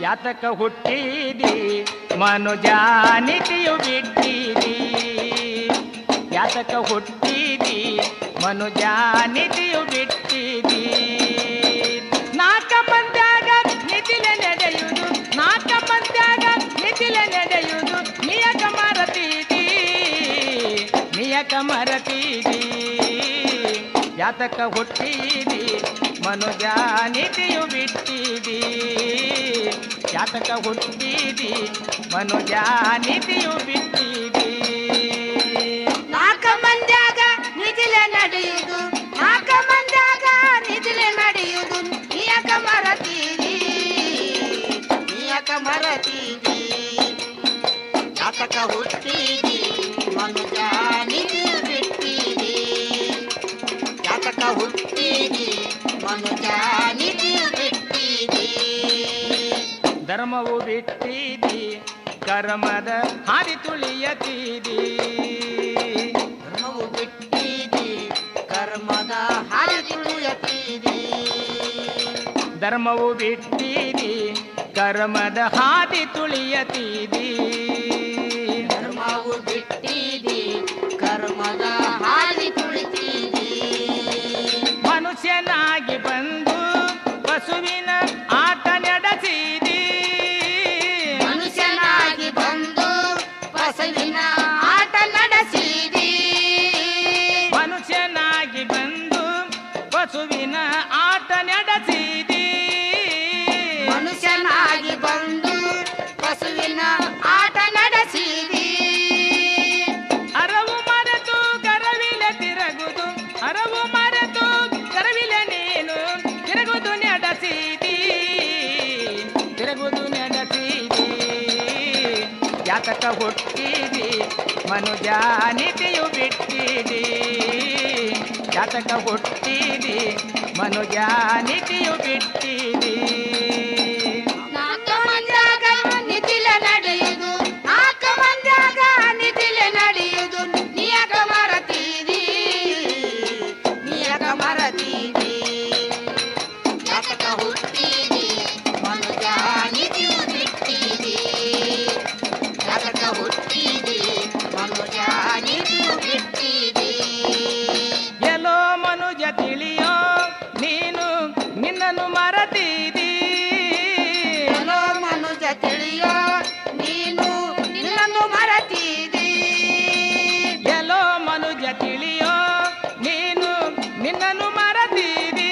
ಯಾತಕ ಹುಟ್ಟಿದಿ ಮನುಜ ನಿತಿಯು ಬಿಟ್ಟಿದಿ, ಯಾತಕ ಹುಟ್ಟಿದಿ ಮನುಜ ನಿತಿಯು ಬಿಟ್ಟಿದಿ. ನಾಲ್ಕ ಮಂದ್ಯಾಗ ನಿತಿಲೆ ನಡೆಯುವುದು, ನಾಲ್ಕ ಮಂದ್ಯಾಗ ನಿತಿಲೆ ನಡೆಯುವುದು, ನಿಯಕ ಮರತಿದಿ, ನಿಯಕ ಮರತಿದಿ. ಯಾತಕ ಹುಟ್ಟಿದಿ ಮನುಜ ನಿತಿಯು ಬಿಟ್ಟಿದಿ, ಯಾತಕ ಹುಟ್ಟಿದಿ ಮನುಜ ನಿತಿಯು ಬಿಟ್ಟಿದಿ. ನಾಲ್ಕ ಮಂದ್ಯಾಗ ನಿತಿಲೆ ನಡೆಯುವುದು, ನಾಲ್ಕ ಮಂದ್ಯಾಗ ನಿತಿಲೆ ನಡೆಯುವುದು, ನಿಯಕ ಮರತಿದಿ, ನಿಯಕ ಮರತಿದಿ. ಯಾತಕ ಹುಟ್ಟಿದಿ ಮನುಜ ನಿತಿಯು ಬಿಟ್ಟಿದಿ, ಯಾತಕ ಹುಟ್ಟಿದಿ ಮನುಜ ನಿತಿಯು ಬಿಟ್ಟಿದಿ. ಧರ್ಮವು ಬಿಟ್ಟಿದಿ ಕರ್ಮದ ಹಾದಿ ತುಳಿಯತಿದಿ, ಧರ್ಮವು ಬಿಟ್ಟಿದಿ ಕರ್ಮದ ಹಾದಿ ತುಳಿಯತಿದಿ. ಧರ್ಮವು ಬಿಟ್ಟಿದಿ ಕರ್ಮದ ಹಾದಿ ತುಳಿಯತಿದಿ, ಧರ್ಮವು ಬಿಟ್ಟಿದಿ ಕರ್ಮದ ಹಾದಿ ತುಳಿತಿದಿ. ಮನುಷ್ಯನಾಗಿ ಬಂದು ಪಶುವಿನ ಆಟ ನಡೆಸಿದಿ, ಮನುಷ್ಯನಾಗಿ ಬಂದು ಪಶುವಿನ ಆಟ ನಡೆಸಿದಿ, ಮನುಷ್ಯನಾಗಿ ಬಂದು ಪಶುವಿನ ಆಟ ನಡೆಸಿದಿ. ಮನುಷ್ಯನಾಗಿ ಬಂದು ಪಶುವಿನ ಆಟ ನಡೆಸಿದಿ. ಅರವು ಮರೆತು ಕರವಿಲೆ ತಿರುಗುದು, ಅರವು ಮರೆತು ಕರವಿಲೆ ನೀನು ತಿರುಗುದು ನಡೆಸಿದಿ, ತಿರುಗುದು ನಡೆಸಿದಿ. ಯಾತಕ ಹುಟ್ಟಿದಿ ಮನುಜ ನಿತಿಯು ಬಿಟ್ಟಿದಿ, ಯಾತಕ ಹುಟ್ಟಿದಿ ಮನುಜ ನಿತಿಯು ಬಿಟ್ಟಿದಿ. ನಾಲ್ಕ ಮಂದ್ಯಾಗ ನಿತಿಲೆ ನಡೆಯುವುದು, ನಾಲ್ಕ ಮಂದ್ಯಾಗ ನಿತಿಲೆ ನಡೆಯುವುದು, ನಿಯಕ ಮರತಿದಿ, ನಿಯಕ ಮರತಿದಿ. ಯಾತಕ ಹುಟ್ಟಿದಿ ಮನುಜ ನಿತಿಯು ಬಿಟ್ಟಿದಿ, ಯಾತಕ ಹುಟ್ಟಿದಿ ಮನುಜ ನಿತಿಯು ಬಿಟ್ಟಿದಿ. ಎಲ್ಲೋ ಮನುಜ ತಿಳಿಯೋ ನೀನು ನಿನ್ನನ್ನು ಮರತಿದಿ, ಎಲ್ಲೋ ಮನುಜ ತಿಳಿಯೋ ನೀನು ನಿನ್ನನ್ನು ಮರತಿದಿ. ಎಲ್ಲೋ ಮನುಜ ತಿಳಿಯೋ ನೀನು ನಿನ್ನನ್ನು ಮರತಿದಿ.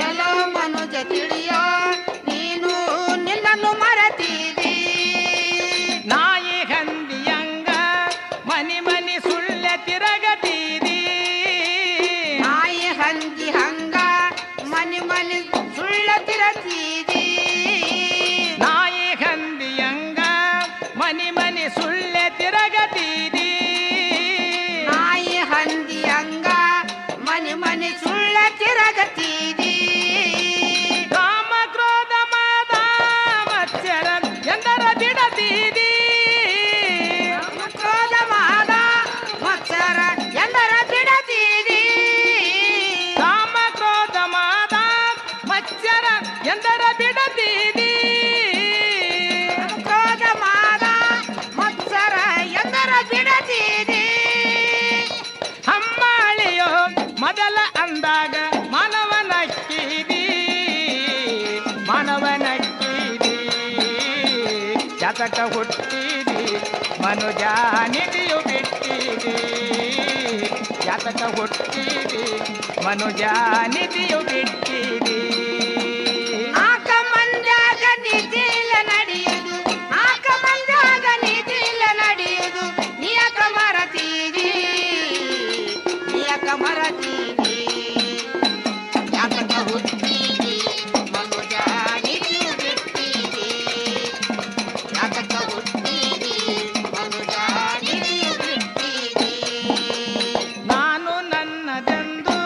ಎಲ್ಲೋ ಮನುಜ ತಿಳಿಯೋ ನೀನು ನಿನ್ನನ್ನು ಮರತಿದಿ. ನಾಯಿ ಹಂದಿಯಂಗ ಮನಿ ಮನಿ ಸುಳ್ಳೆ ತಿರಗತಿದಿ, ನಾಯಿ ಹಂದಿ ಹಂಗ ಮನಿ ಮನಿ ಸುಳ್ಳ ತಿರತಿದಿ. ನಾಯಿ ಹಂದಿಯಂಗ ಮನಿ ಮನಿ ಸುಳ್ಳೆ ತಿರಗತಿದಿ. ನಾಯಿ ಹಂದಿ ಹಂಗ ಮನಿ ಮನಿ ಸುಳ್ಳ ತಿರಗತಿದಿ. ಕಾಮ ಕ್ರೋಧ ಮಾದ ಮತ್ಸರ ಎಂದರ ಬಿಡತಿದಿ, ಕ್ರೋಧ ಮಾದ ಮತ್ಸರ ಎಂದರ ಬಿಡತಿದಿ. ಕಾಮ ಕ್ರೋಧ ಮಾದ ಮತ್ಸರ ಎಂದರ ಬಿಡತಿದಿ. ಕ್ರೋಧ ಮಾದ ಮತ್ಸರ ಎಂದರ ಬಿಡತಿದಿ. ಹಮ್ಮಾಳಿಯೋ ಮೊದಲ ಅಂದಾಗ ಮಾನವನಕ್ಕಿದಿ, ಮಾನವನಕ್ಕಿದಿ. ಯಾತಕ ಹುಟ್ಟಿದಿ ಮನುಜ ನಿತಿಯು ಬಿಟ್ಟಿದಿ, ಯಾತಕ ಹುಟ್ಟಿದಿ ಮನುಜ ನಿತಿಯು ಬಿಟ್ಟಿದಿ. ನಾಲ್ಕ ಮಂದ್ಯಾಗ ನಿತಿಲೆ ನಡೆಯುವುದು, ನಾಲ್ಕ ಮಂದ್ಯಾಗ ನಿತಿಲೆ ನಡೆಯುವುದು, ನಿಯಕ ಮರತಿದಿ, ನಿಯಕ ಮರತಿದಿ. ಯಾತಕ ಹುಟ್ಟಿದಿ ಮನುಜ ನಿತಿಯು ಬಿಟ್ಟಿದಿ, ಯಾತಕ ಹುಟ್ಟಿದಿ ಮನುಜ ನಿತಿಯು ಬಿಟ್ಟಿದಿ. ನಾನು ನನ್ನದೆಂದು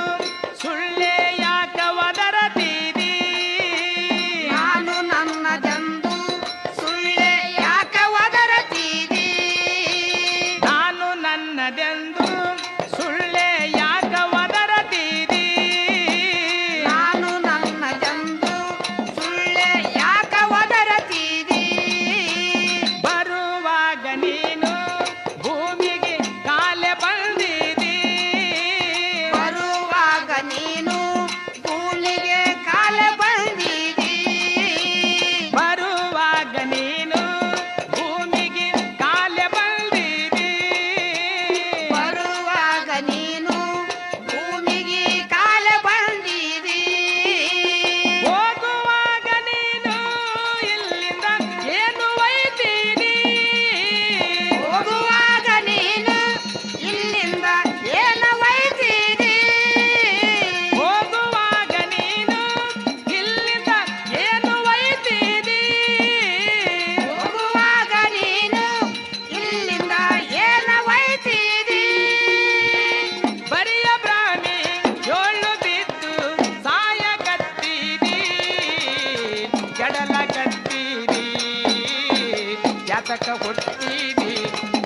ಜಾತಕ ಹುಟ್ಟಿದಿ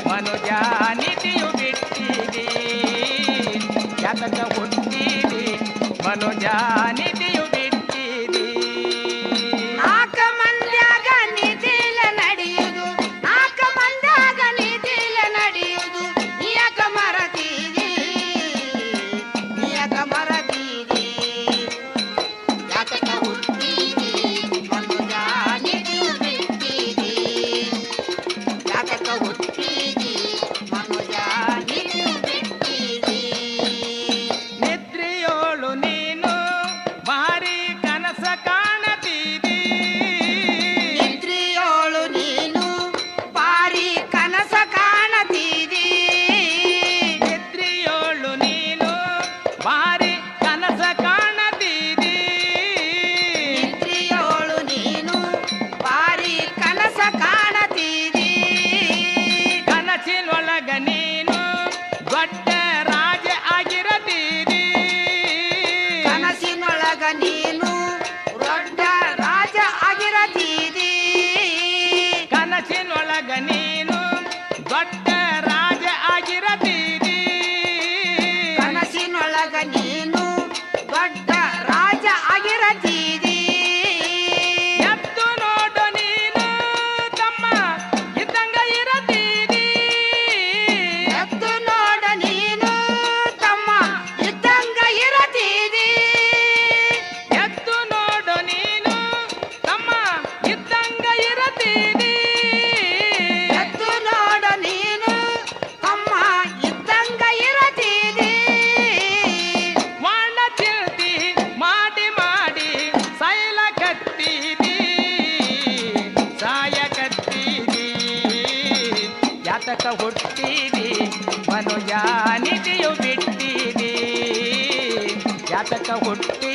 ಮನುಜ ನಿಧಿಯು ಬಿಟ್ಟಿದಿ ಜಾತಕ ಹುಟ್ಟಿದಿ ಮನುಜ ನಿಧಿಯು ಬಿಟ್ಟಿದಿ ನಾಲ್ಕ ಮಂದ್ಯಾಗ ನಿಧಿಲ ನಡೆಯುವುದು ನಾಲ್ಕ ಮಂದ್ಯಾಗ ನಿಧಿಲ ನಡೆಯುವುದು ನಿಯಕ ಮರತೀರಿ ನಿಯಕ ಮರತೀರಿ ಜಾತಕ ಹುಟ್ಟಿದಿ ಮನುಜ ನಿಧಿಯು ಬಿಟ್ಟಿದಿ ಜಾತಕ ಹುಟ್ಟಿದಿ ಮನುಜ ನಿಧಿಯು ಬಿಟ್ಟಿದಿ ನಿದ್ರೆಯೋಳು ನೀನು ಭಾರಿ ಕನಸ ಕಾಣತೀರಿ ನಿದ್ರೆಯೋಳು ನೀನು ಬಾರಿ ಕನಸ ಕಾಣತೀರಿ ನಿದ್ರೆಯೋಳು ನೀನು ಭಾರಿ ಕನಸ ಕಾಣತೀರಿ ನಿದ್ರೆಯೋಳು ನೀನು ಬಾರಿ ಕನಸ ಕಾಣತೀರಿ ಕನಸಿನೊಳಗ ನೀನು ದೊಡ್ಡ ರಾಜ ಆಗಿರತೀರಿ ಕನಸಿನೊಳಗ ನೀನು ದೊಡ್ಡ ರಾಜ ಆಗಿರತೀರಿ ಕನಸಿನೊಳಗ ನೀನು ದೊಡ್ಡ ರಾಜ ಆಗಿರತೀರಿ ಕನಸಿನೊಳಗ ನೀನು ದೊಡ್ಡ ರಾಜ ಆಗಿರತೀರಿ ಎದ್ದು ನೋಡು ನೀನು ತಮ್ಮ ಇದ್ದಂಗ ಇರತೀರಿ ಎದ್ದು ನೋಡ ನೀನು ತಮ್ಮ ಇದ್ದಂಗ ಇರತೀರಿ ಎದ್ದು ನೋಡು ನೀನು ತಮ್ಮ ಇದ್ದಂಗ ಇರತೀರಿ ಎದ್ದು ನೋಡ ನೀನು ತಮ್ಮ ಇದ್ದಂಗ ಇರತೀರಿ ವಾಣ ಚಿಲ್ತಿ ಮಾಡಿ ಮಾಡಿ ಸೈಲ ಕತ್ತೀರಿ ಸಾಯ ಕತ್ತೀರಿ ಜಾತಕ ಹುಟ್ಟಿದಿ ಮನುಜ ನಿಧಿಯು ಬಿಟ್ಟಿದಿ ಜಾತಕ ಹುಟ್ಟಿ